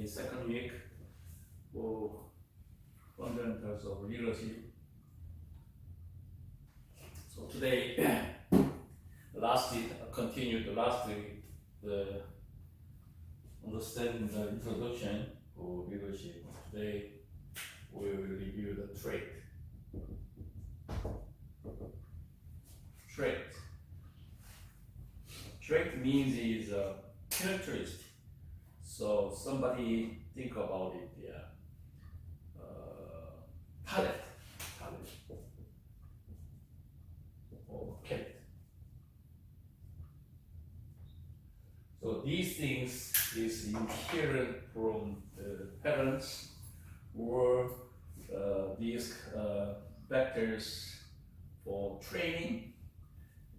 the second week for fundamentals of leadership. So today, continued last week, the understanding the introduction for leadership. Today, we will review the trait. Trait means is a characteristic. So somebody think about it, palette or cat. So these things is inherent from the parents or these factors for training.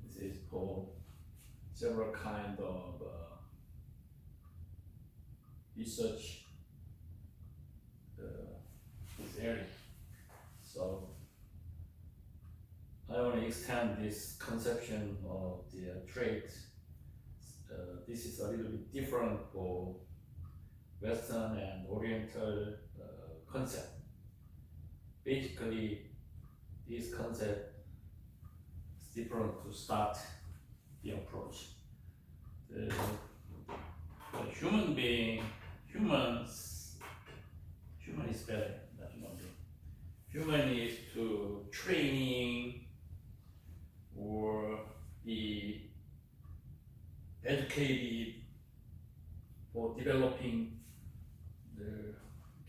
This is for several kind of research this area. So I want to extend this conception of the trait. This is a little bit different for Western and Oriental concept. Basically, this concept is different to start the approach. The human is better than human being. Human is to training or be educated for developing the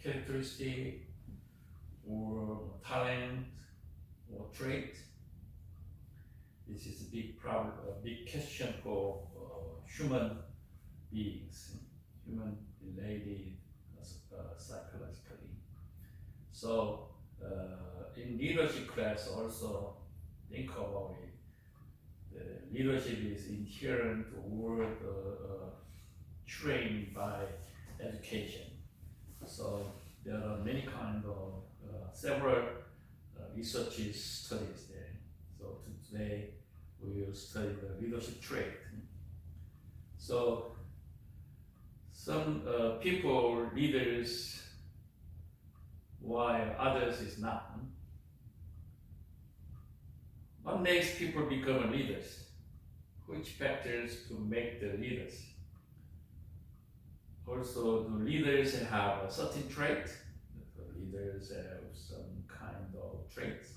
characteristic or talent or trait. This is a big problem, a big question for human beings, human related psychologically. So in leadership class also think about it. The leadership is inherent or trained by education. So there are many kind of several research studies there. So today we will study the leadership trait. So some people leaders while others is not. What makes people become leaders? Which factors to make the leaders? Also, do leaders have a certain trait? Do leaders have some kind of traits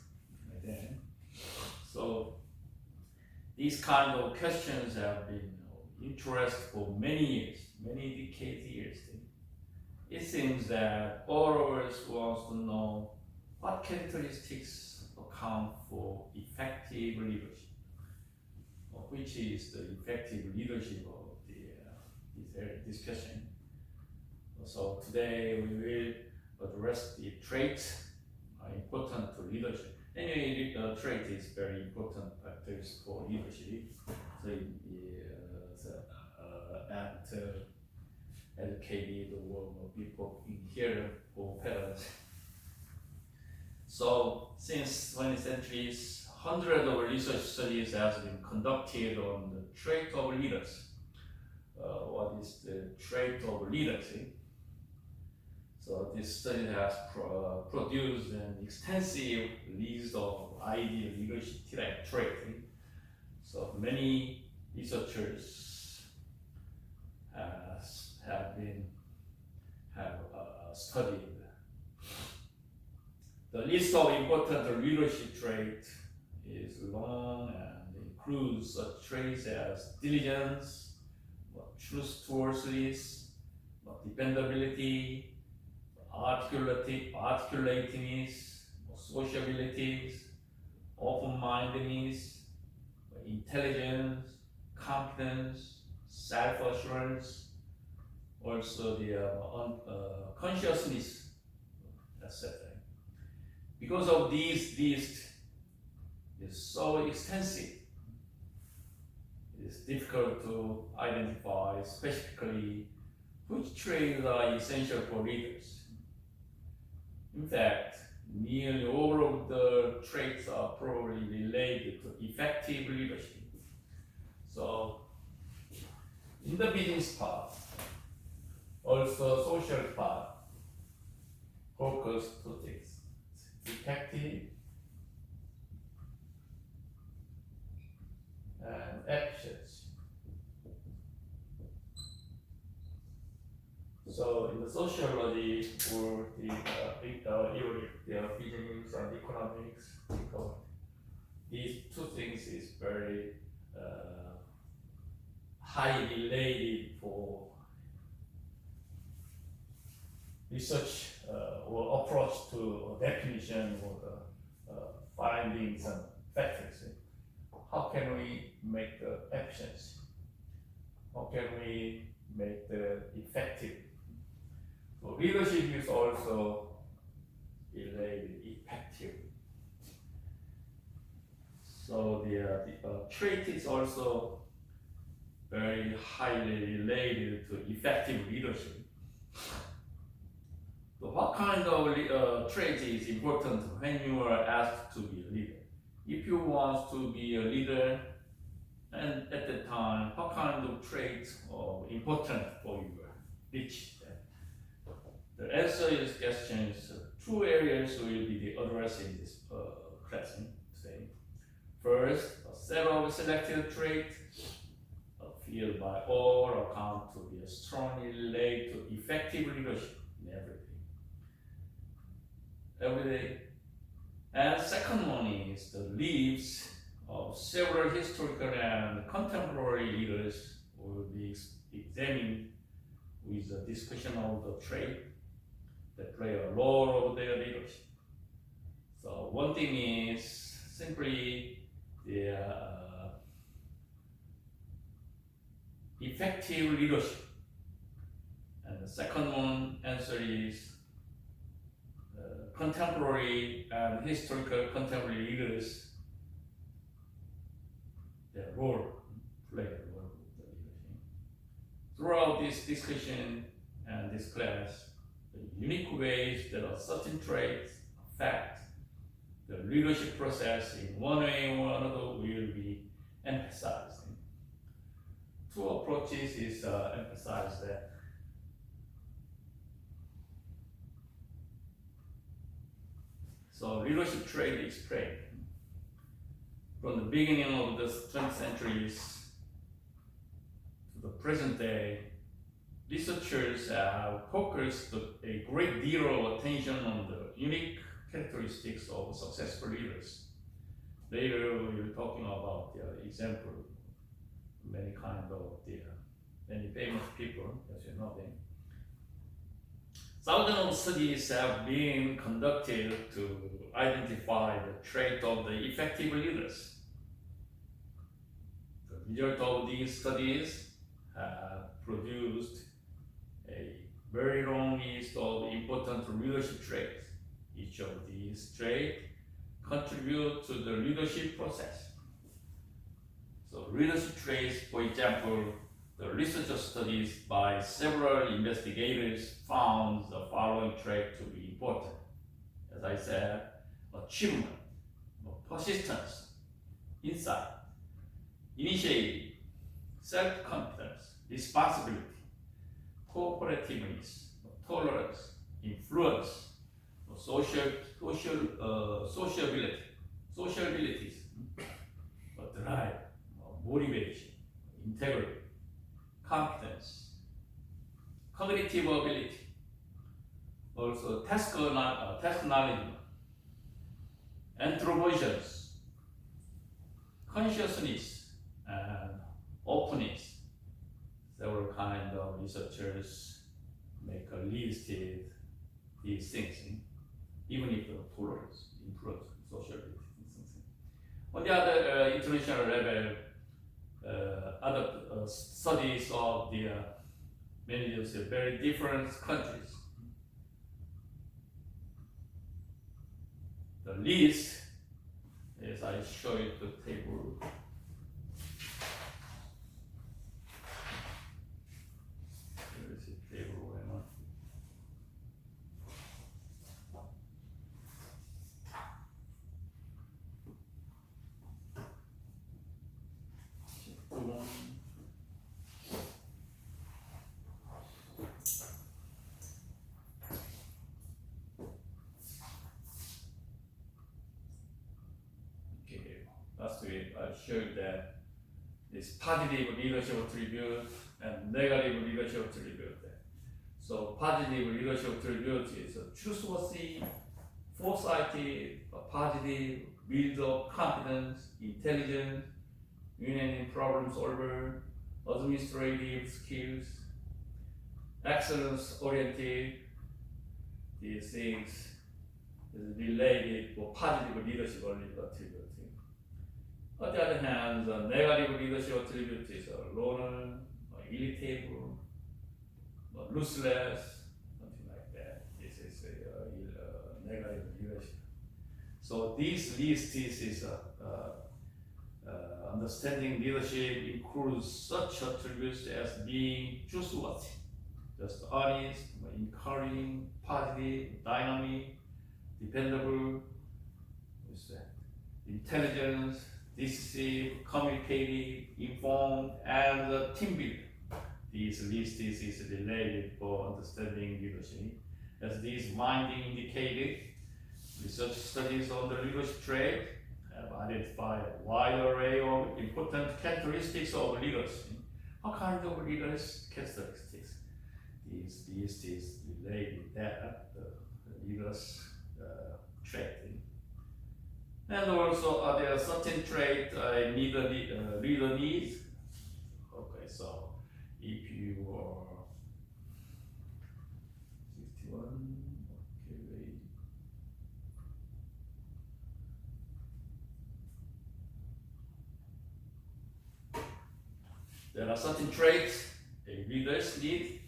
like that? So these kind of questions have been interest for many years, many decades. It seems that all of us want to know what characteristics account for effective leadership, or which is the effective leadership of this discussion. So today we will address the traits are important to leadership. Anyway, trait is very important factors for leadership. So educated or people inherent or parents. So since 20th centuries, hundreds of research studies has been conducted on the trait of leaders. What is the trait of leaders? So this study has produced an extensive list of ideal leadership traits. So many researchers have studied. The list of important leadership traits is long and includes such traits as diligence, trustworthiness, dependability, articulativeness, sociability, open-mindedness, intelligence, competence, self-assurance, also the consciousness, etc. Because of these lists is so extensive, it is difficult to identify specifically which traits are essential for leaders. In fact, nearly all of the traits are probably related to effective leadership. So, in the business part, Also, social part focus two things: effective and actions. So in the sociology or the business and economics, these two things is very highly related for research or approach to definition or findings and factors. How can we make the actions? How can we make the effective? So leadership is also related effective. So the trait is also very highly related to effective leadership. So what kind of trait is important when you are asked to be a leader? If you want to be a leader, and at the time, what kind of traits are important for you to reach that? The answer is questions. Two areas will be addressing this class today. First, a set of selected traits feel by all account to be strongly related to effective leadership in every day. And second one is the lives of several historical and contemporary leaders will be examined with a discussion of the trait that play a role of their leadership. So one thing is simply the effective leadership, and the second one answer is contemporary and historical contemporary leaders, their role, play a role of the leadership. Throughout this discussion and this class, the unique ways that are certain traits affect the leadership process in one way or another will be emphasized. Two approaches is emphasized that. So leadership trait is spread. From the beginning of the 20th centuries to the present day, researchers have focused a great deal of attention on the unique characteristics of successful leaders. Later we'll be talking about the example, many kind of many famous people, as you know them. Thousands of studies have been conducted to identify the trait of the effective leaders. The result of these studies have produced a very long list of important leadership traits. Each of these traits contribute to the leadership process. So leadership traits, for example, the research studies by several investigators found the following trait to be important. As I said, achievement, persistence, insight, initiative, self-confidence, responsibility, cooperativeness, tolerance, influence, sociabilities, drive, motivation, integrity, competence, cognitive ability, also task knowledge, anthropology, consciousness, and openness. Several kinds of researchers make a list of these things, even if the tolerance, influence, sociability. On the other international level, other studies of the managers of very different countries. The list, as I show you the table, here is the table. last week I showed that this positive leadership attribute and negative leadership attribute. So positive leadership attribute is trustworthy, foresighted, positive, build up confidence, intelligent, winning problem solver, administrative skills, excellence oriented. These things is related to positive leadership attribute. On the other hand, the negative leadership attribute is loner, irritable, ruthless, something like that. This is negative leadership. So this list is understanding leadership includes such attributes as being trustworthy, just honest, encouraging, positive, dynamic, dependable, intelligence, decisive, communicative, informed, and team builder. This list is related for understanding leadership. As this finding indicated, research studies on the leadership trait have identified a wide array of important characteristics of leaders. What kind of leaders characteristics? This list is related that the leaders trait. And also there are certain traits leader needs. Okay, so if you are 61, okay, wait. There are certain traits leaders need.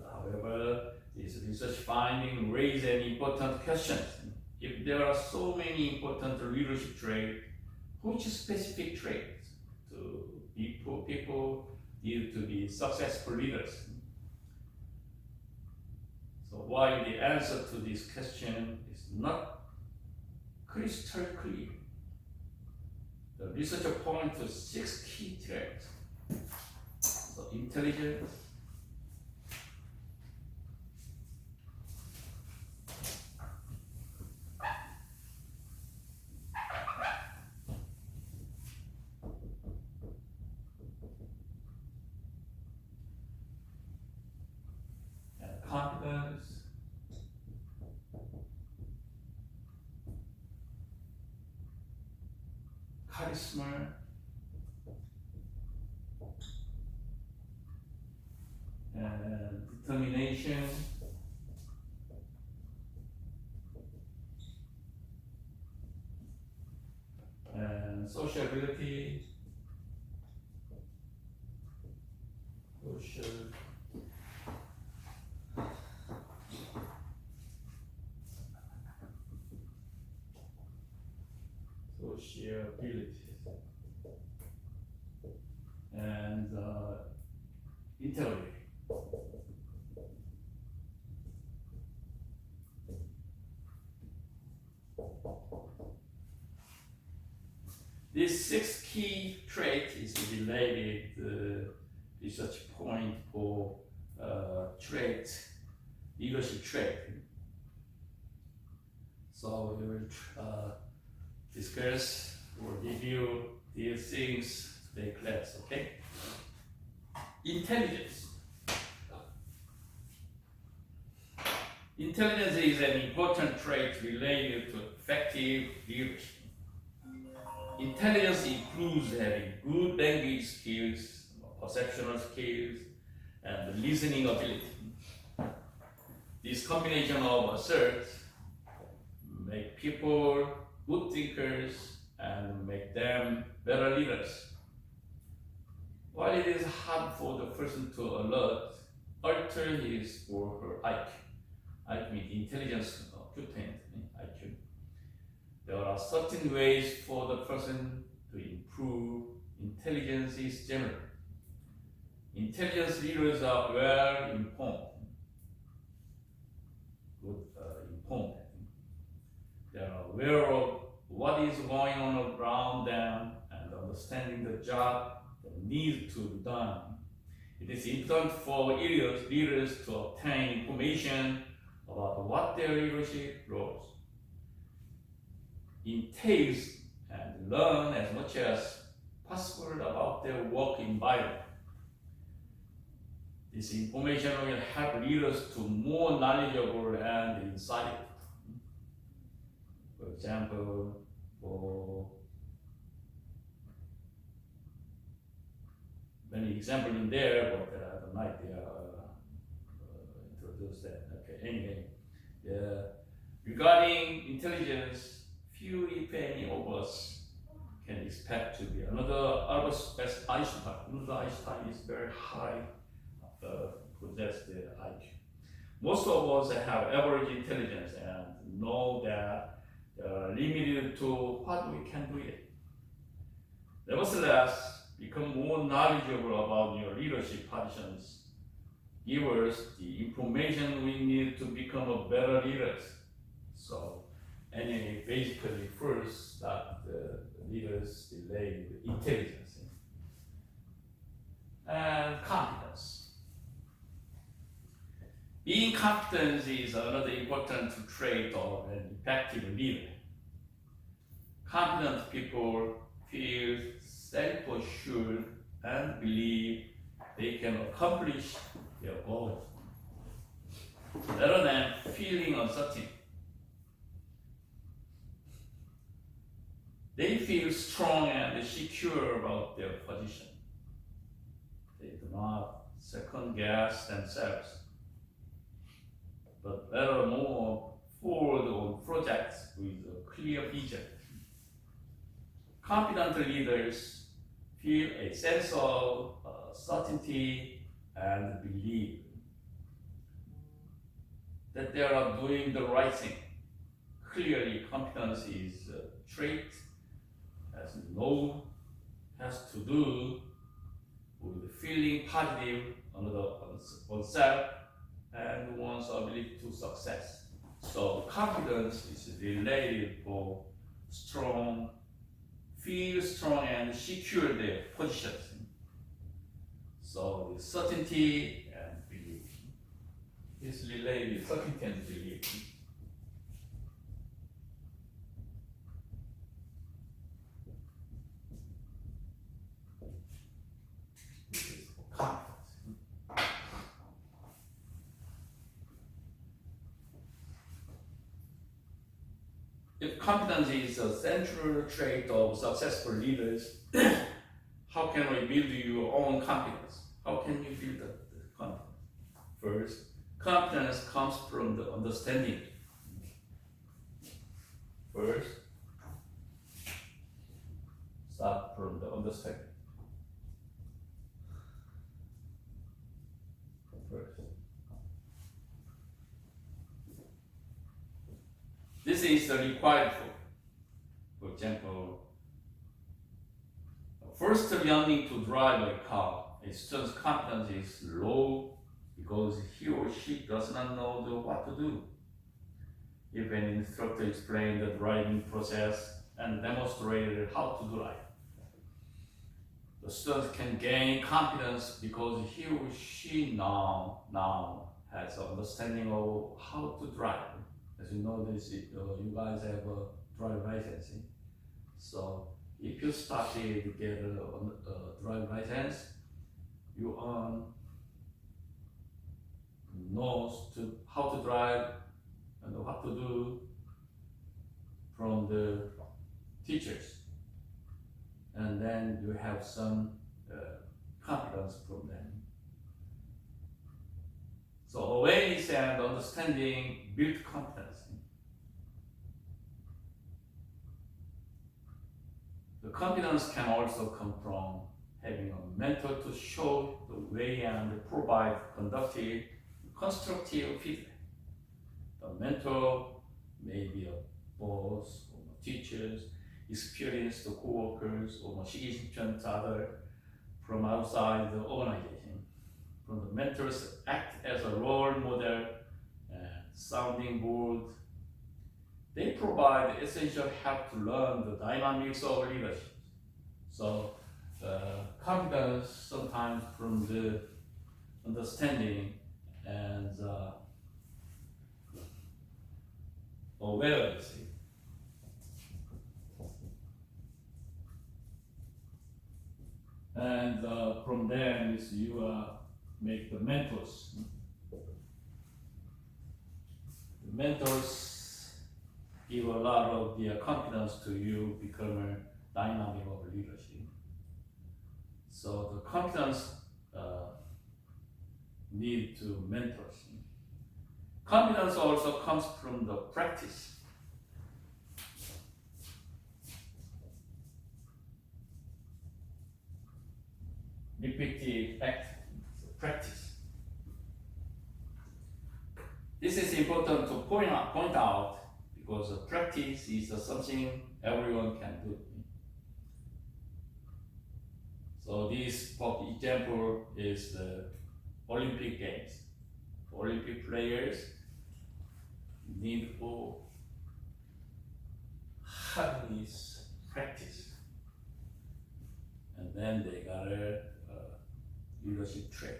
However, this research finding raise an important question. If there are so many important leadership traits, which specific traits do people need to be successful leaders? So while the answer to this question is not crystal clear, the researcher points to 6 key traits. So intelligence, confidence, charisma, and determination, and sociability, sociability, and integrity. These 6 key traits is related research point for leadership trait. So we will discuss or review these things today class, okay? Intelligence. Intelligence is an important trait related to effective leadership. Intelligence includes having good language skills, perceptual skills, and listening ability. This combination of asserts make people good thinkers and make them better leaders. While it is hard for the person to alter his or her IQ, IQ means intelligence quotient, IQ. There are certain ways for the person to improve intelligence is general. Intelligence leaders are well informed, informed. They are aware of what is going on around them and understanding the job that needs to be done. It is important for leaders to obtain information about what their leadership roles entails and learn as much as possible about their work environment. This information will help leaders to more knowledgeable and insightful. For example, for many examples in there, but I don't like to introduce that. Okay, anyway, regarding intelligence, few if any of us can expect to be another Albert Einstein. Another Einstein is very high, possess the IQ. Most of us have average intelligence and know that limited to what we can do it. Nevertheless, become more knowledgeable about your leadership positions. Give us the information we need to become a better leaders. So, anyway, basically first that the leaders relate with intelligence and competence. Being competent is another important trait of an effective leader. Competent people feel self-assured and believe they can accomplish their goals, rather than feeling uncertain. They feel strong and secure about their position. They do not second guess themselves, but rather move forward on projects with a clear vision. Competent leaders feel a sense of certainty and belief that they are doing the right thing. Clearly, competence is a trait has to do with feeling positive on oneself and one's ability to success. So confidence is related for feel strong and secure their positions. So the certainty and belief is related, certainty and belief. If competence is a central trait of successful leaders, how can we build your own competence? How can you build the competence? First, competence comes from the understanding. First, start from the understanding. First. This is required for example, first learning to drive a car. A student's competence is low because he or she does not know what to do. If an instructor explained the driving process and demonstrated how to drive, the student can gain confidence because he or she now has an understanding of how to drive. As you know, you guys have a driver's license. So if you started to get a driver's license, you knows how to drive and what to do from the teachers, and then you have some confidence from them. So awareness and understanding build confidence. The confidence can also come from having a mentor to show the way and provide constructive feedback. The mentor may be a boss or teachers, experienced co-workers, or other from outside the organization. From the mentors act as a role model and sounding board. They provide essential help to learn the dynamics of leadership. So confidence sometimes from the understanding and awareness. make the mentors. The mentors give a lot of their confidence to you become a dynamic of leadership. So the confidence need to mentors. Confidence also comes from the practice. Repeated practice. This is important to point out because practice is something everyone can do. So this example is the Olympic Games. Olympic players need to have this practice, and then they got a leadership trait.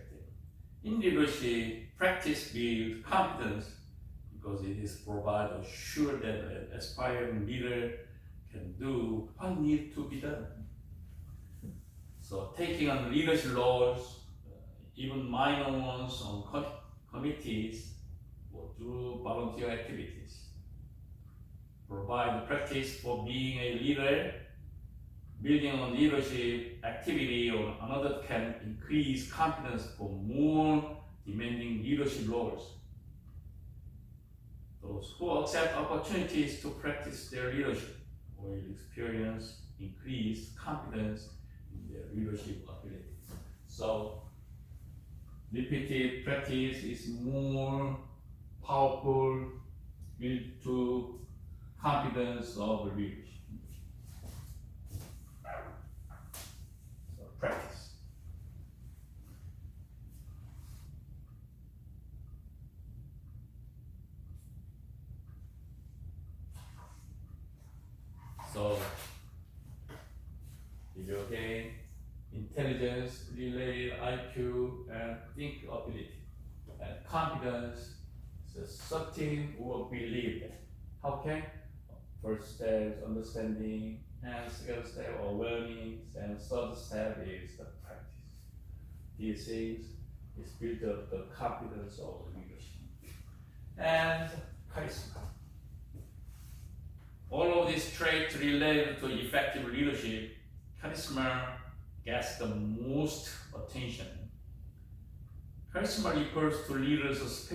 In leadership, practice builds confidence because it is provide assure that an aspiring leader can do what needs to be done. So taking on leadership roles, even minor ones on committees or through volunteer activities, provide practice for being a leader. Building on leadership activity or another can increase confidence for more demanding leadership roles. Those who accept opportunities to practice their leadership will experience increased confidence in their leadership ability. So, repeated practice is more powerful to confidence of leadership. So, practice. So, video game, intelligence, related IQ, and think ability, and confidence is certain or believed. How can? First step is understanding, and second step awareness, and third step is the practice. These things is build up the confidence of leadership and charisma. All of these traits related to effective leadership, charisma gets the most attention. Charisma refers to leaders'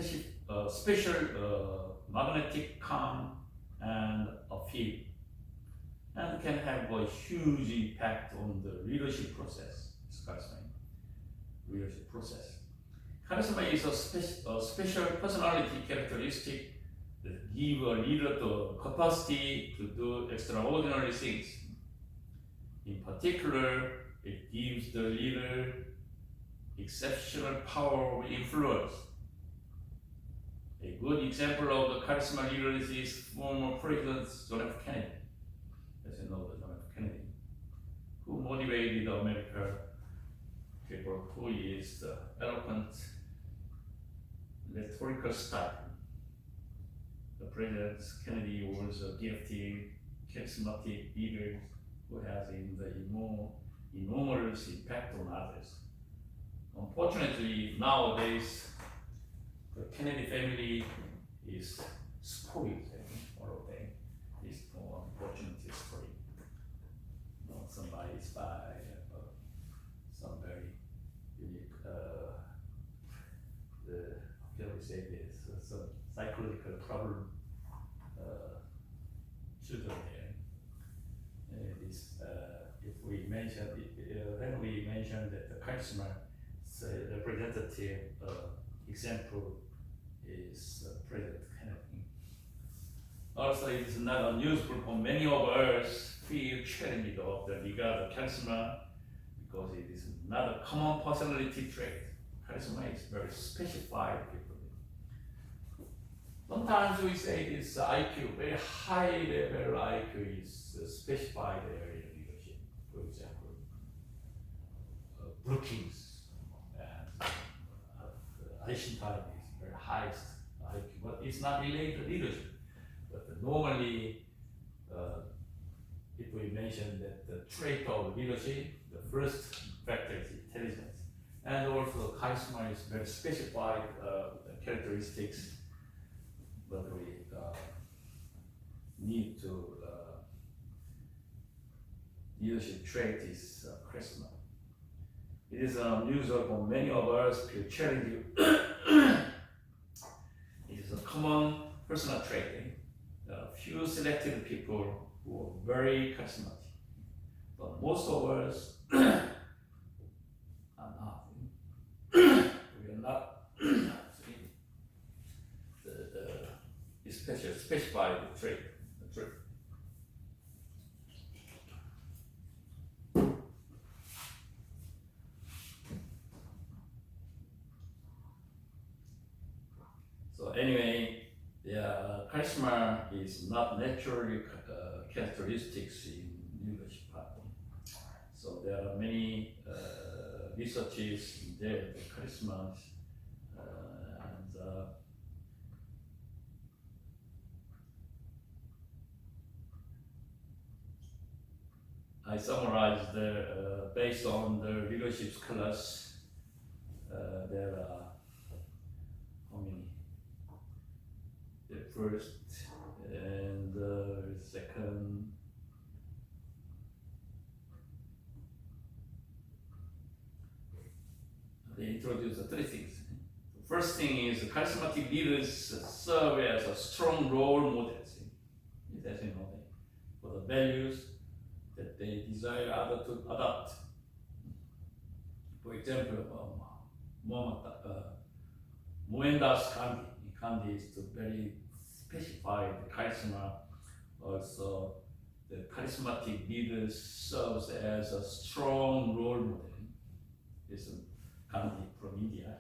special magnetic calm and appeal, and can have a huge impact on the leadership process. Leadership process. Charisma is a special personality characteristic that give a leader the capacity to do extraordinary things. In particular, it gives the leader exceptional power of influence. A good example of the charisma leaders is former President John F. Kennedy. As you know, John F. Kennedy, who motivated America people, who is the eloquent rhetorical style. The President Kennedy was a gifted, charismatic leader who has enormous impact on others. Unfortunately, nowadays, the Kennedy family is spoiled. All of them is unfortunately spoiled. Somebody is by some very unique, how can we say this, some psychological problem children there. If we mention, when we mention that the charisma representative example is President Kennedy. Also, it is not unusual for many of us feel challenged of the regard of charisma because it is not a common personality trait. Charisma is very specified people. Sometimes we say this IQ, very high level IQ is specified area leadership. For example, Brookings and Einstein is very highest IQ, but it's not related to leadership. But normally, if we mention that the trait of leadership, the first factor is intelligence, And also charisma is very specified characteristics, but we need to leadership trait is charisma. It is unusual for many of us to challenge you. It is a common personal trait. There are few selected people who are very charismatic, but most of us are not. We are not the specified trait. So anyway, charisma is not naturally characteristics in leadership pattern. So there are many researches there, the charisma, and I summarized based on the leadership scholars. There are how many? The first and the second. They introduce three things. The first thing is charismatic leaders serve as a strong role models. That's for the values that they desire others to adopt. For example, Mohandas Gandhi. Gandhi is to very specify the charisma. Also, the charismatic leaders serves as a strong role model. This is Gandhi from India.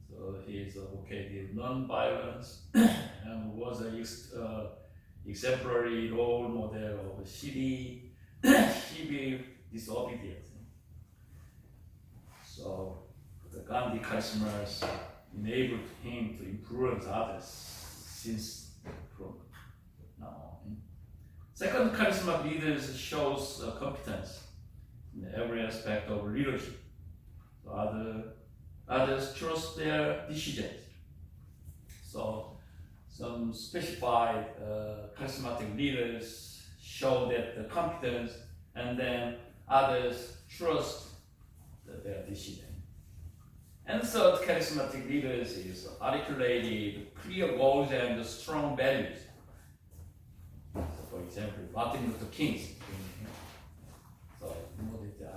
So he is advocated non-violence and was an exemplary role model of civil disobedience. So the Gandhi charisma enabled him to influence others since from now on. Second, charisma leaders shows competence in every aspect of leadership. So others trust their decisions. So some specified charismatic leaders show that the competence, and then others trust their decision. And third, charismatic leaders is articulated clear goals and strong values. So for example, Martin Luther King. So I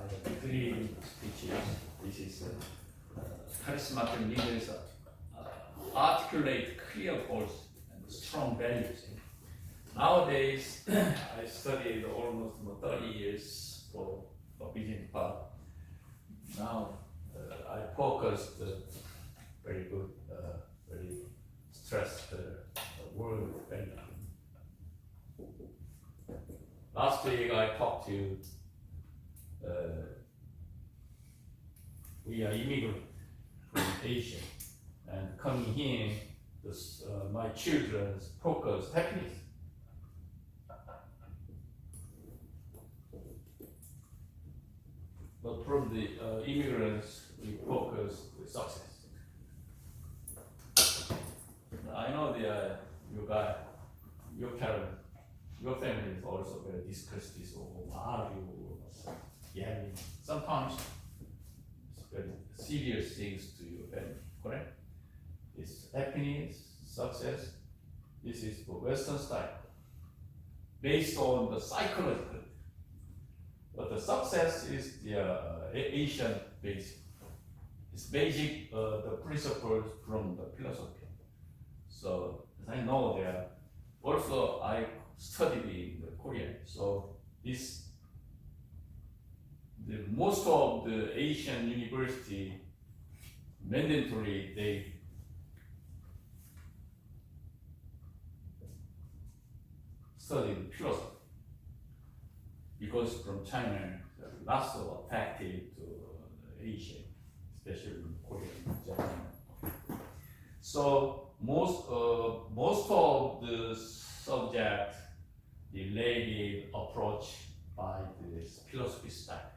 have three speeches. This is charismatic leaders articulate clear goals and strong values. Nowadays, I studied almost 30 years for business part. Now I focused very good, very stressed word value. Last week I talked to we are immigrant from Asia, and coming here, my children's focus happiness. But from the immigrants, we focus with success. I know you guys, your parents, your family is also very discuss this or argue, yelling. Sometimes it's very serious things to your family, correct? It's happiness, success. This is for Western style, based on the psychological. But the success is the Asian basic. It's basic the principles from the philosophy. So as I know there, also I studied in the Korean. So most of the Asian university mandatory they studied philosophy. Because from China, lots of affected to Asia, especially Korea and Japan. So most of the subject related approach by this philosophy style.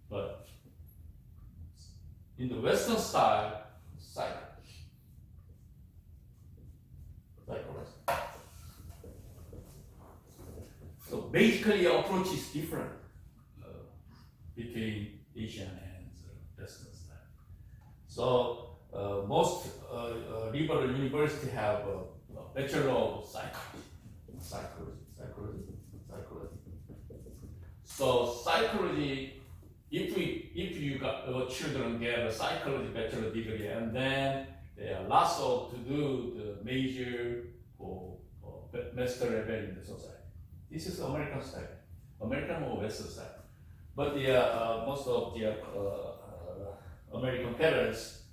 But in the Western style cycle. So basically, approach is different between Asian and Western style. So most liberal universities have a bachelor of psychology. So psychology, if you got your children get a psychology bachelor degree, and then there are lots of to do the major or master level in the society. This is American style, American or Western style. But most of the American parents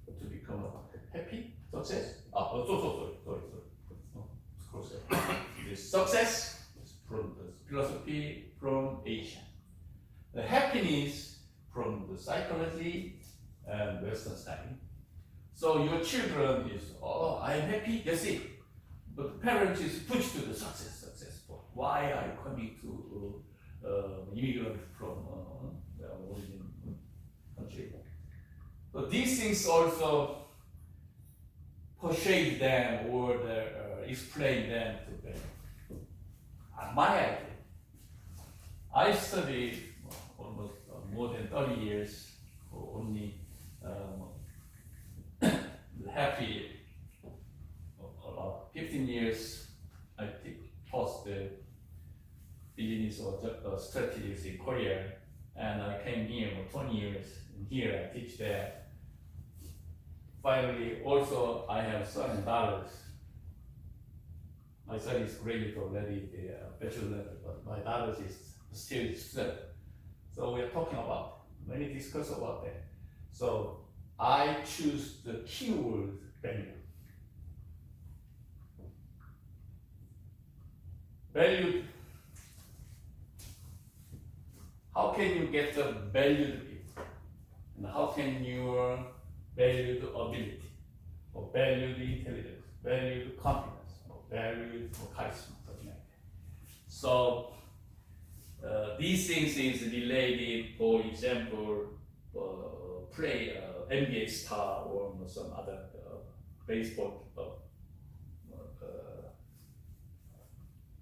to become happy, success. The success is from the philosophy from Asia. The happiness from the psychology and Western style. So your children is, oh, I'm happy, that's it. But the parents is pushed to the success. Why are you coming to immigrant from origin country? So these things also persuade them or explain them to them. My idea. I studied almost more than 30 years, or only happy about 15 years. I taught the business or strategies in Korea, and I came here for 20 years. And here I teach that. Finally, also I have son and daughters. My son is graduate already, the bachelor, but my daughters is still student. So we are talking about many discuss about that. So I choose the keyword value. Value. How can you get the valued people? And how can you value the ability, or value the intelligence, value the confidence, or value the charisma, something like that. So these things is related, for example, play NBA star or some other baseball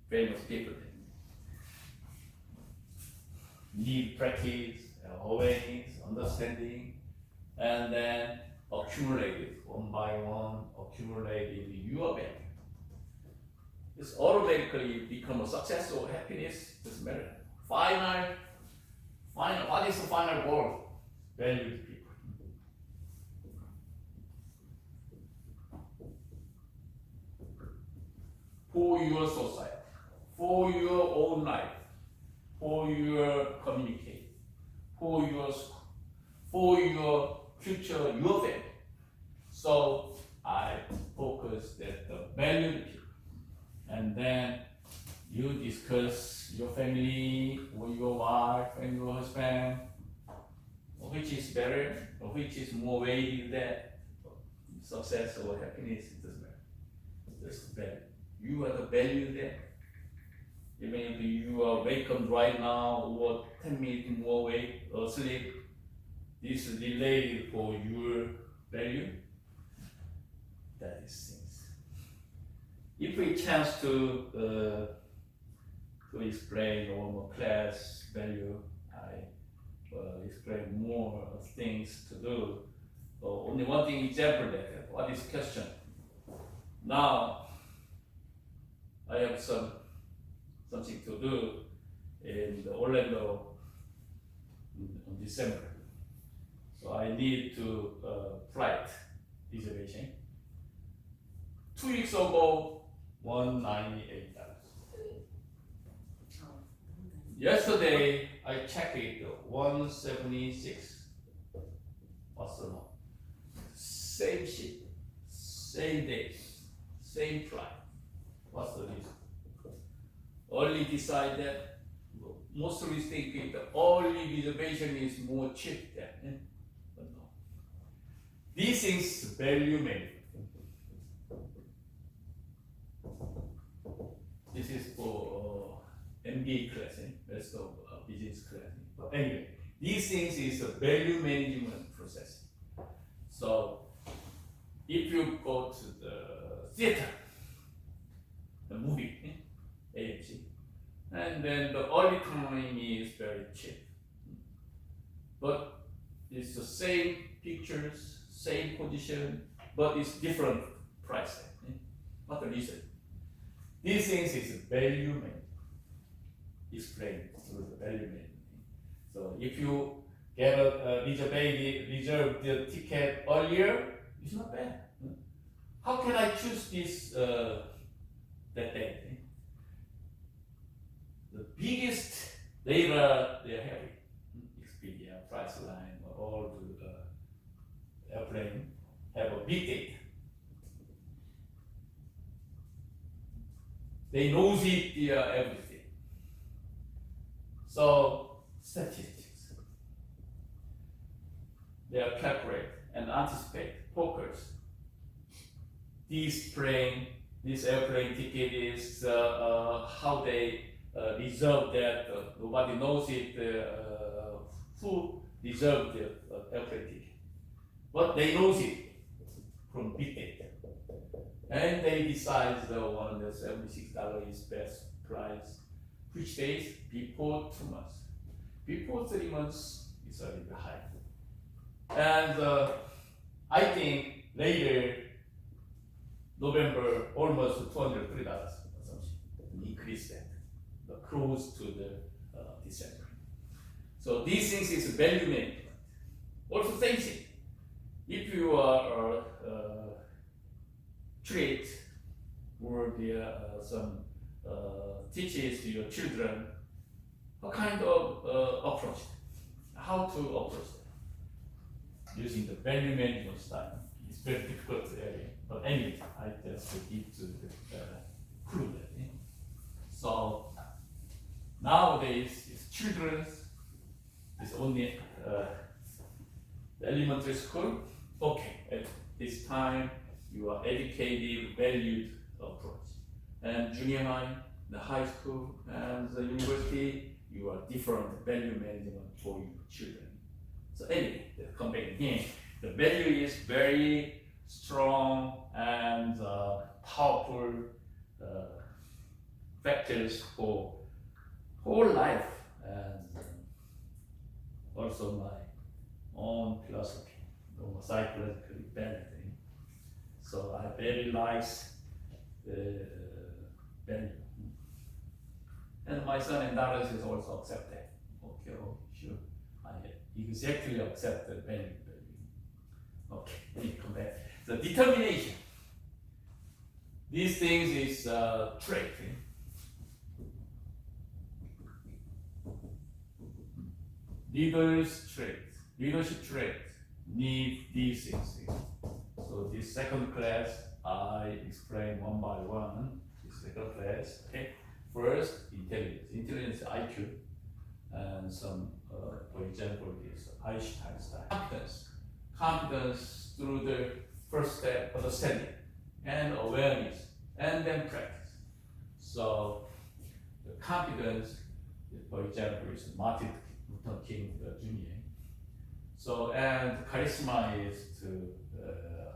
famous people. Need practice, awareness, understanding, and then accumulated one by one, accumulated your value. It's automatically become a success or happiness, doesn't matter. Final, what is the final goal? Value people. For your society, for your own life, for your community, for your school, for your future, your family. So I focus that the value people, and then you discuss your family, or your wife and your husband, which is better, or which is more weighted that success or happiness, it doesn't matter. Just the value. You are the value there. Even if you are wakened right now or 10 minutes more asleep, this is related for your value. That is things. If we chance to explain one more class value, I explain more things to do. Only one thing example that. What is question? Now I have something to do in the Orlando in December. So I need to flight reservation. 2 weeks ago, $198. Yesterday I checked it, 176. What's the number? Same ship, same day, same flight. What's the reason? Early decide that mostly thinking the early reservation is more cheap than, but no. This is value management. This is for MBA class, rest of business class. But anyway, these things is a value management process. So if you go to the theater, the movie, AMC, and then the early time is very cheap. But it's the same pictures, same position, but it's different price tag. What the reason? These things is value management. Explained through the value management. So if you get a reserve the ticket earlier, it's not bad. How can I choose this that day? The biggest data they are having, Expedia, Priceline, all the airplane have a big data. They knows it everything. So statistics, they are calculate and anticipate focus. This airplane ticket is how they reserve that. Nobody knows it. Who reserved the airplane ticket? But they knows it from big data, and they decide the $176 is best price. Which days? Before 2 months. Before 3 months, it's a little bit high. And I think later, November, almost $203 or something. Increase that, close to the December. So these things is value management. Also same thing. If you are treat or some teaches your children a kind of approach, how to approach them using the value management style. It's very difficult area, but anyway, I just give to the clue that. So nowadays, it's children's. It's only the elementary school. Okay, at this time you are educated, valued approach. And junior high, the high school, and the university, you are different value management for your children. So anyway, come back again. The value is very strong and powerful factors for whole life, and also my own philosophy, psychologically balancing. So I very like value. And my son and daughters is also accept that. Okay, oh, sure. I exactly accept the value. Okay, let me come back. The determination. These things is trait. Leadership traits need these things. So this second class, I explain one by one. This second class, okay. First, intelligence. Intelligence is IQ, and some, for example, is Einstein style. Competence through the first step, understanding and awareness, and then practice. So the competence, for example, is Martin Luther King Jr. So, and charisma is to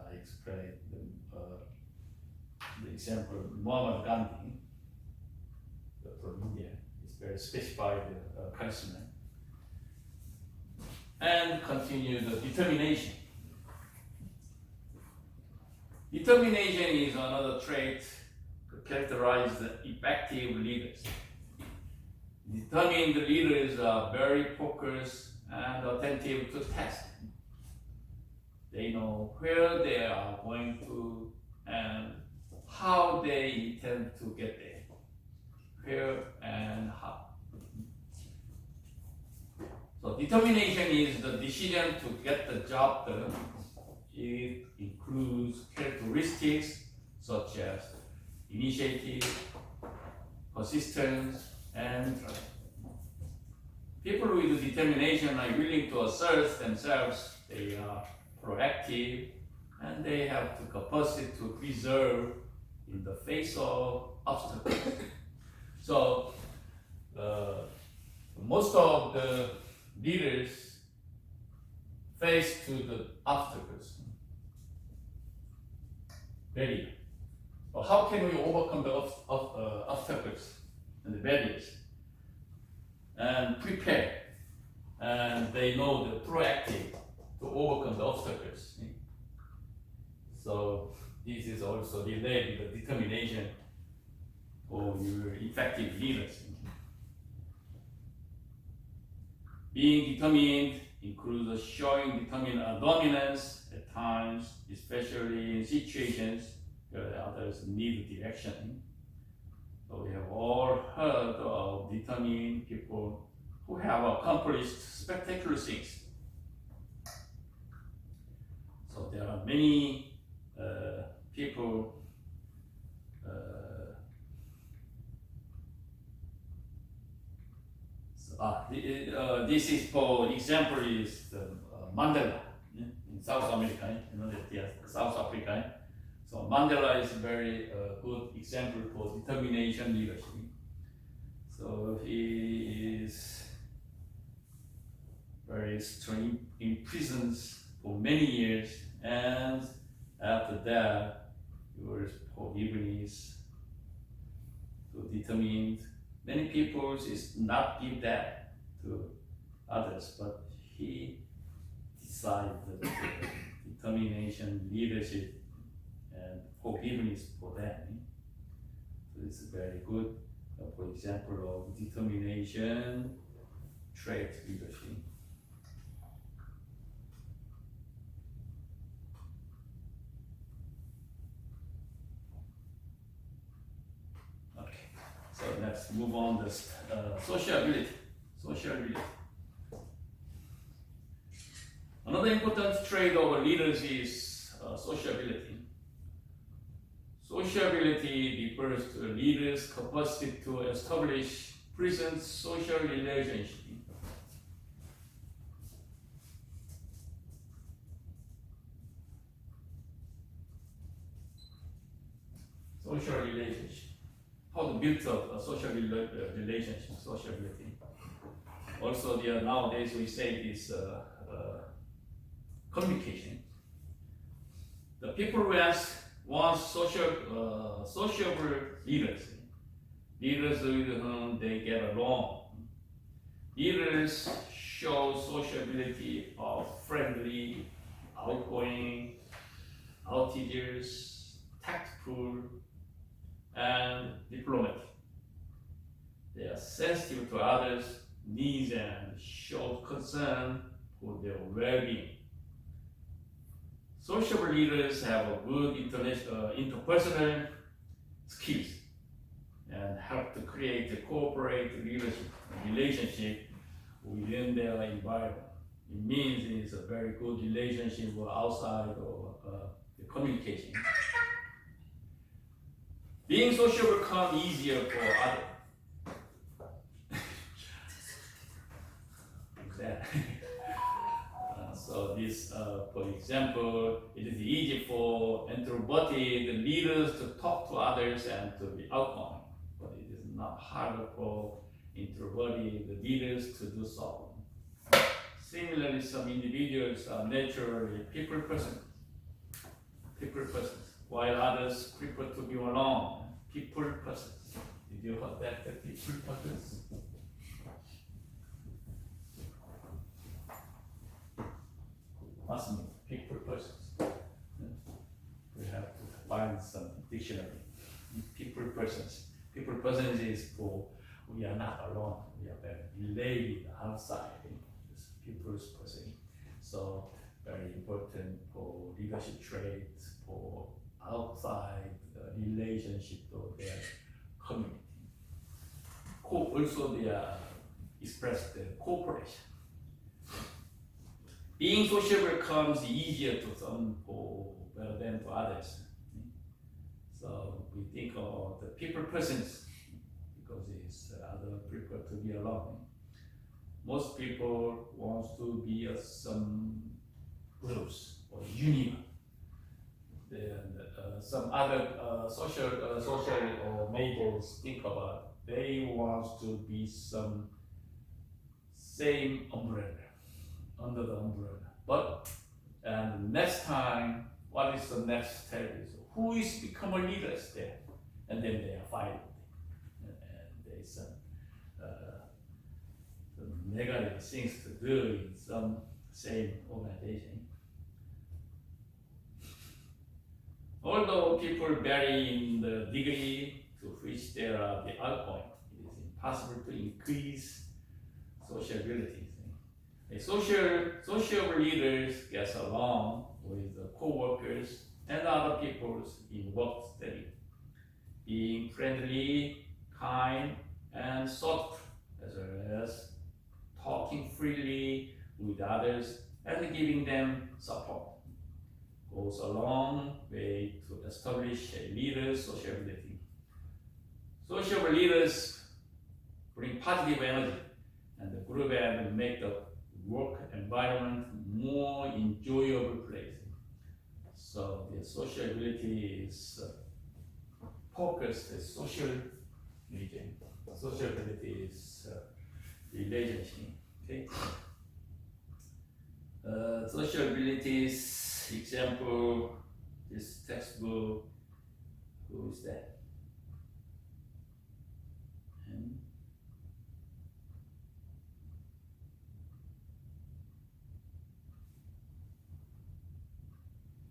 I explain the example Muhammad Gandhi from India is very specified charisma. And continue the determination. Determination is another trait to characterize the effective leaders. Determined leaders are very focused and attentive to task. They know where they are going to and how they intend to get there. Where and how. So determination is the decision to get the job done. It includes characteristics such as initiative, persistence, and trust. People with determination are willing to assert themselves. They are proactive, and they have the capacity to preserve in the face of obstacles. So, most of the leaders face to the obstacles. barriers and prepare, and they know the proactive to overcome the obstacles. So this is also related to the determination of your effective leaders. Being determined includes showing determined dominance at times, especially in situations where others need direction. So we have all heard of determined people who have accomplished spectacular things. So there are many people this is for example is Mandela in South America, South Africa. So Mandela is a very good example for determination leadership. So he is very strong in prisons for many years, and after that he was forgiven. So determined. Many people is not give that to others, but he decided determination, leadership, and forgiveness for them. So this is very good. For example, of determination, trait leadership. So let's move on to sociability. Sociability. Another important trait of leaders is sociability. Sociability refers to a leader's capacity to establish present social relationships. Social relationship. How to build up a social relationship, sociability. Also, nowadays we say this communication. The people who want sociable leaders with whom they get along. Leaders show sociability of friendly, outgoing, outsiders, tactful, and diplomatic. They are sensitive to others' needs and show concern for their well-being. Sociable leaders have a good interpersonal skills and help to create a cooperative relationship within their environment. It means it's a very good relationship outside of the communication. Being sociable becomes easier for others. So this, for example, it is easy for introverted leaders to talk to others and to be outgoing, but it is not harder for introverted leaders to do so. Similarly, some individuals are naturally people persons, while others prefer to be alone. People persons. Did you heard that? The people persons. Must mean people persons. We have to find some dictionary. People persons. People persons is for we are not alone. We are very related outside. People's person. So very important for leadership traits, for outside relationship of their community. Also they express the cooperation. Being sociable comes easier to some than to others. So we think of the people persons because it's other prefer to be alone. Most people want to be some groups or union. Then some other social majors think about they want to be some same umbrella, under the umbrella. But and next time, what is the next step is who is become a leader there, and then they are fighting, and they some negative things to do in some same organization. Although people vary in the degree to which they are the outgoing, it is impossible to increase sociability. Social leaders get along with the co-workers and other people in work setting, being friendly, kind, and thoughtful, as well as talking freely with others and giving them support, goes a long way to establish a leader's sociability. Social leaders bring positive energy and the group and make the work environment more enjoyable place. So the sociability is focused as social region. Sociability is relationship. Okay. Sociabilities example. This textbook. Who is that?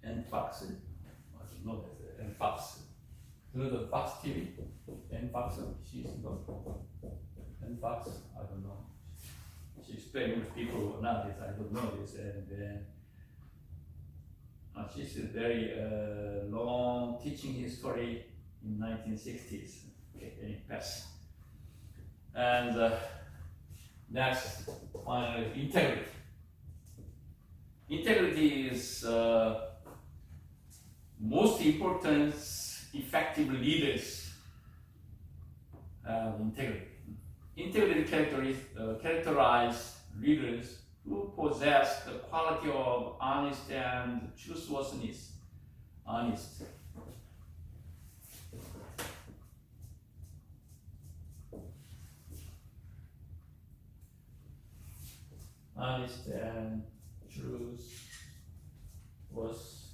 And Fox. I don't know that. And Fox. You know the Fox TV? And Fox. She's not. And Fox. I don't know. She's playing with people or not. I don't know this. And then she's a very long teaching history in 1960s. Okay, in past. And next, finally, integrity. Integrity is most important effective leaders have integrity. Integrity characterize leaders who possess the quality of honest and truthworthiness. Honest. Honest and truthworthiness.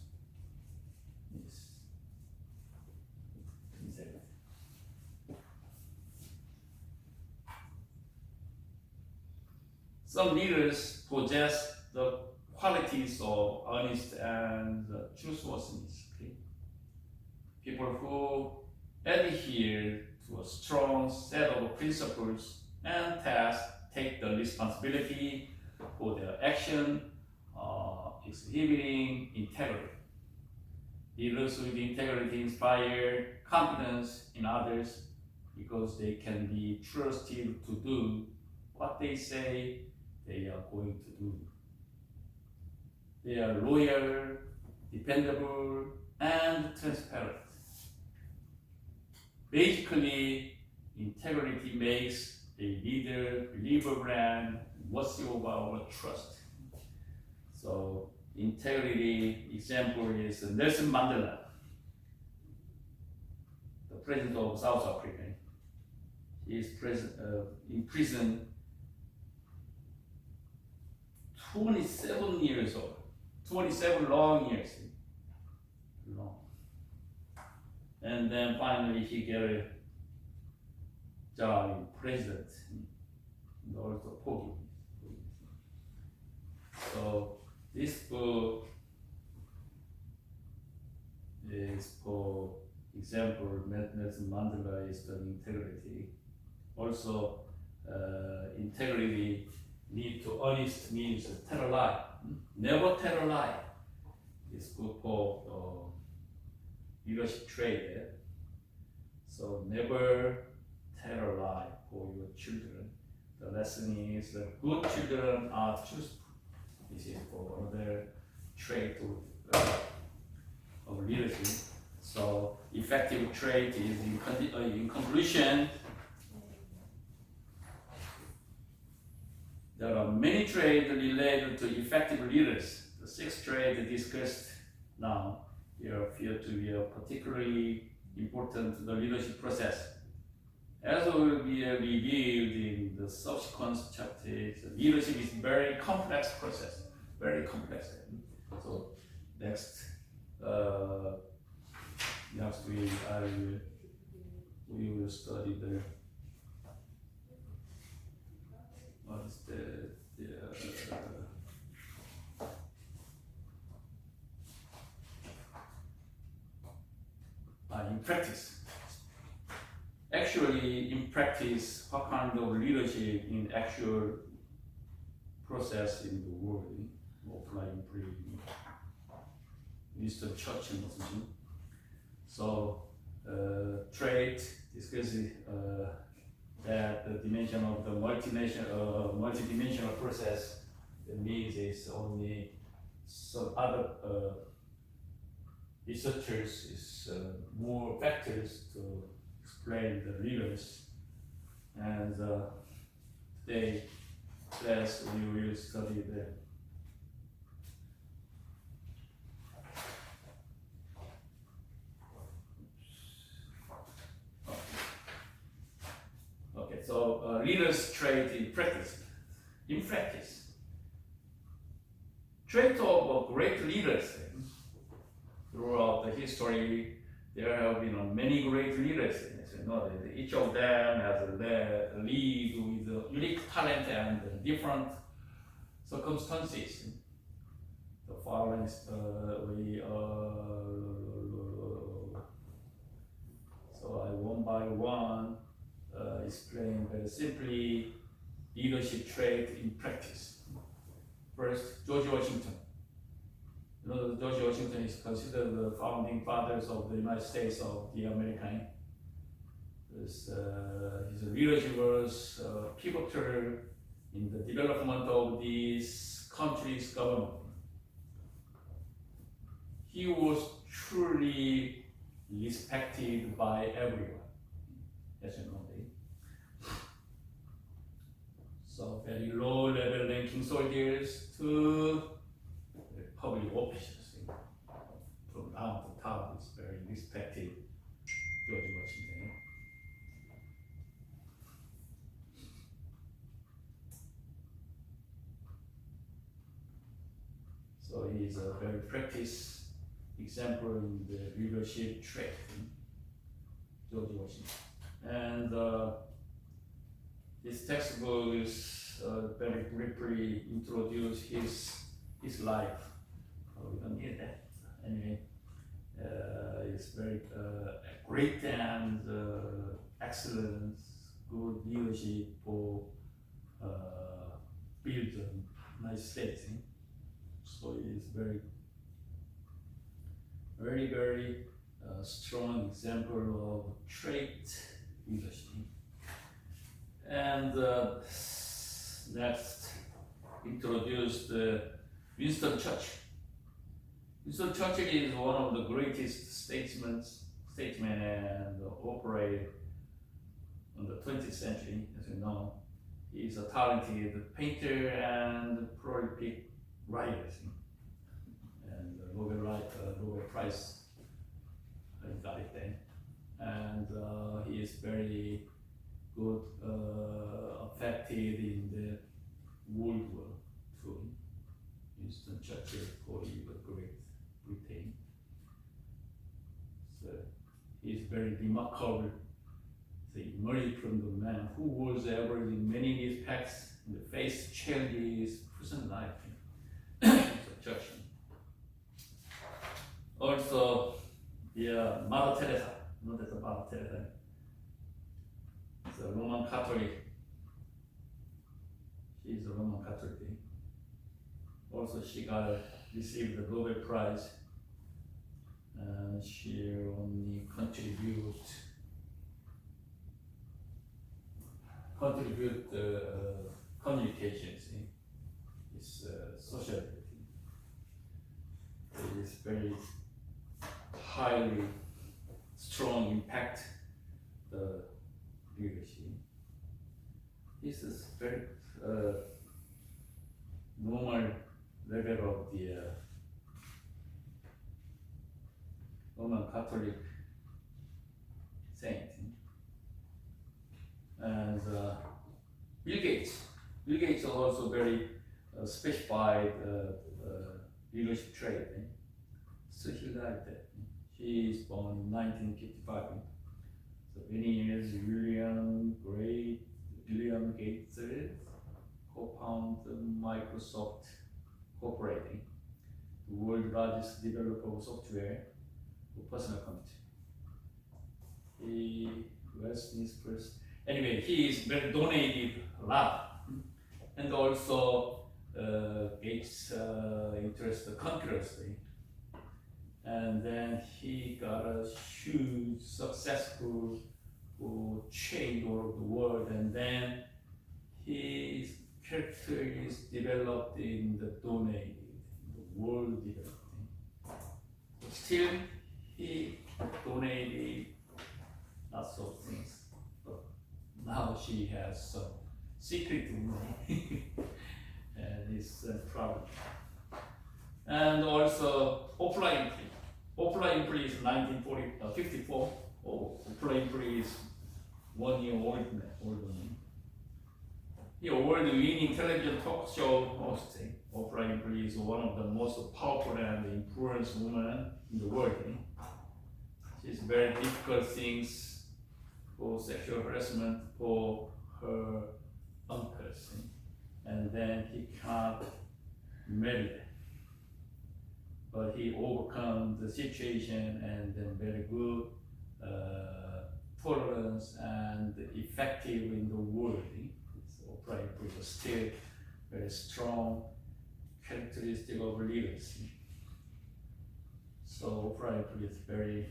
Some leaders possess the qualities of honest and truthworthiness. Okay? People who adhere to a strong set of principles and tasks take the responsibility for their action, exhibiting integrity. Leaders with integrity inspire confidence in others because they can be trusted to do what they say they are going to do. They are loyal, dependable, and transparent. Basically, integrity makes a leader believable and worthy of our trust. So, integrity example is Nelson Mandela, the president of South Africa. He is in prison 27 years old, 27 long years. Long. And then finally he got a job in president in order to poke him. So this book is for example, Nelson Mandela is the integrity. Also, integrity lead to honest means tell a lie. Never tell a lie. It's good for leadership trait. So never tell a lie for your children. The lesson is that good children are truthful. This is for another trait of leadership. So effective trait is in conclusion. There are many traits related to effective leaders. The 6 traits discussed now here appear to be particularly important to the leadership process. As will be revealed in the subsequent chapters, leadership is a very complex process, very complex. So next week we will study the actually in practice what kind of leadership in actual process in the world, offline pre Eastern Church and something. So trade discusses that the dimension of the multidimensional process. That means it's only some other researchers is more factors to explain the leaders, and today class we will study the leaders trait in practice. In practice, trait of great leaders. Throughout the history, there have been many great leaders. Each of them has a lead with unique talent and different circumstances. The following so I one by one explain very simply leadership trait in practice. First, George Washington. George Washington is considered the founding fathers of the United States of the American. His leadership was pivotal in the development of this country's government. He was truly respected by everyone, as you know. So very low level ranking soldiers to public officials, from down to top is very respected George Washington. So he is a very practiced example in the leadership trait, George Washington. And this textbook is very briefly introduce his life. We don't need that. Anyway, it's very great and excellent, good leadership for build a nice state. So it is very strong example of trait leadership. And next, introduced Winston Churchill. Winston Churchill is one of the greatest statesmen and operator in the 20th century, as you know. He is a talented painter and prolific writer, and Nobel Prize got it then. And he is very good, affected in the World War II. Winston Churchill for the Great Britain. So he is very remarkable. He emerged from the man who was ever in many respects in the face challenges present life. So Churchill. Also, Mother Teresa. Not as a Mother Teresa. It's a Roman Catholic. She is a Roman Catholic. Also, she received the Nobel Prize, and she only contribute communications. It's social. It is very highly strong impact the leadership. This is very normal level of the Roman Catholic saint. And Bill Gates. Bill Gates is also very specified leadership trait. So he liked that. He is born in 1955. So many years, William Gates co-founded Microsoft Corporation, the world's largest developer of software for personal computer. He West is first. Anyway, he is very donated a lot, and also gets interested continuously. And then he got a huge, successful trade all over the world, and then his character is developed in the donated, the world developing. Still, he donated lots of things, but now she has some secret money, and it's a problem. And also, Oprah Winfrey. Oprah Winfrey is 1954. Oh, Oprah Winfrey is 1 year older than me. The award-winning television talk show host, Oprah Winfrey is one of the most powerful and influential women in the world. She's very difficult things for sexual harassment for her uncles, and then he can't marry them. But he overcome the situation and then very good tolerance and effective in the world. So Oprah Winfrey was still very strong characteristic of leaders. So Oprah Winfrey is very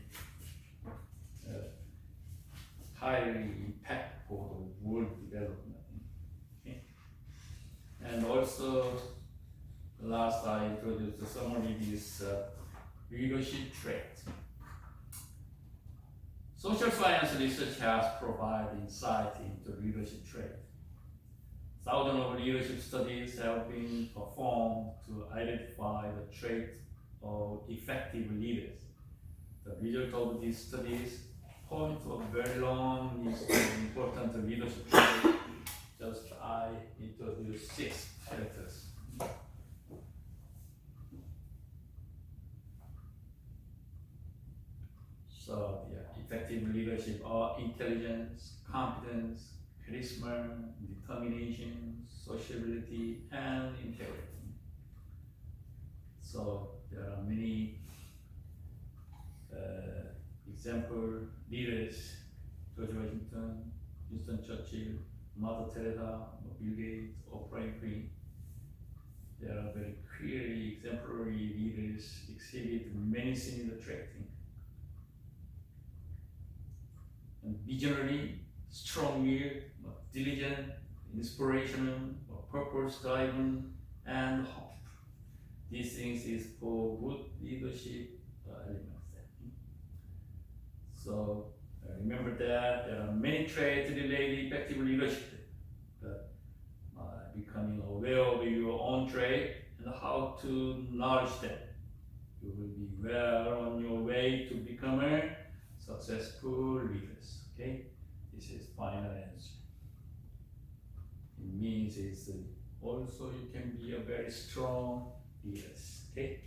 highly impactful for the world development. Okay? And also, last I introduced the summary is leadership trait. Social science research has provided insight into leadership trait. Thousands of leadership studies have been performed to identify the trait of effective leaders. The result of these studies point to a very long list of important leadership traits. Just I introduce 6 characters. So, effective leadership are intelligence, competence, charisma, determination, sociability, and integrity. So, there are many example leaders: George Washington, Winston Churchill, Mother Teresa, Bill Gates, Oprah Winfrey. There are very clearly exemplary leaders exhibit many similar traits. And visionary, strong-willed, diligent, inspirational, purpose-driven, and hopeful. These things is for good leadership elements. So remember that there are many traits related to effective leadership. But becoming aware of your own trait and how to nourish them, you will be well on your way to become a successful leaders. Okay, this is final answer. It means it's also you can be a very strong leaders. Okay.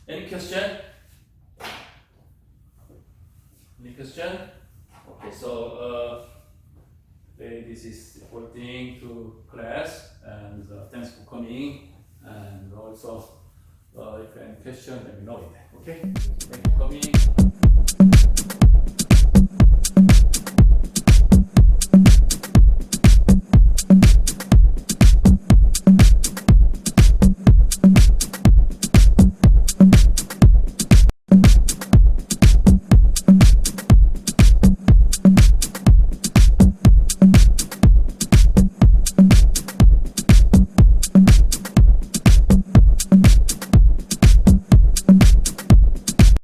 Any question? Any question? Okay, so this is reporting to class, and thanks for coming. And also, if you have any question, let me know it. Okay. Thank you for coming.